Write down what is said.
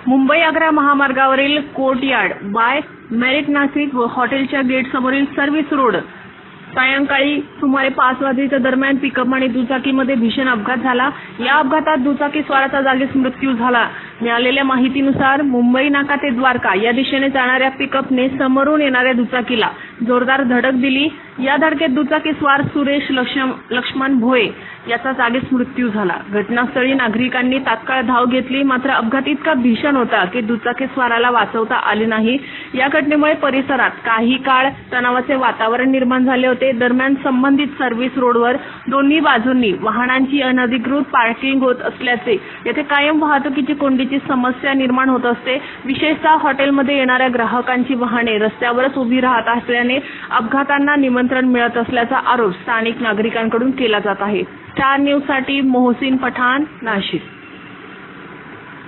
मुंबई आग्रा महामार्गावरील courtyard bye merit Nashik व हॉटेलच्या गेट समोरील सर्व्हिस रोड सायंकाळी सुमारे 5 वाजेच्या दरम्यान पिकअप आणि दुचाकीमध्ये भीषण अपघात झाला। या अपघातात दुचाकी स्वाराचा जागीच मृत्यू झाला। मिळालेल्या माहितीनुसार मुंबई नाका ते द्वारका या दिशेने जाणाऱ्या पिकअपने समोरून येणाऱ्या दुचाकीला जोरदार धडक दिली। या धडकेत दुचाकी स्वार सुरेश लक्ष्मण भोये याचा जागीच मृत्यू झाला। घटनास्थळी नागरिकांनी तात्काळ धाव घेतली, मात्र अपघात इतका भीषण होता की दुचाकी स्वाराला वाचवता आले नाही। या घटनेमुळे परिसरात काही काळ तणावाचे वातावरण निर्माण झाले होते। दरम्यान संबंधित सर्व्हिस रोडवर दोन्ही बाजूंनी वाहनांची अनधिकृत पार्किंग होत असल्याचे येथे कायम वाहतुकीची कोंडीची समस्या निर्माण होत असते। विशेषतः हॉटेलमध्ये येणाऱ्या ग्राहकांची वाहने रस्त्यावरच उभी राहत असल्याने अपघातांना निमंत्रण मिळत असल्याचा आरोप स्थानिक नागरिकांकडून केला जात आहे। स्टार न्यूज साठी मोहसिन पठाण, नाशिक।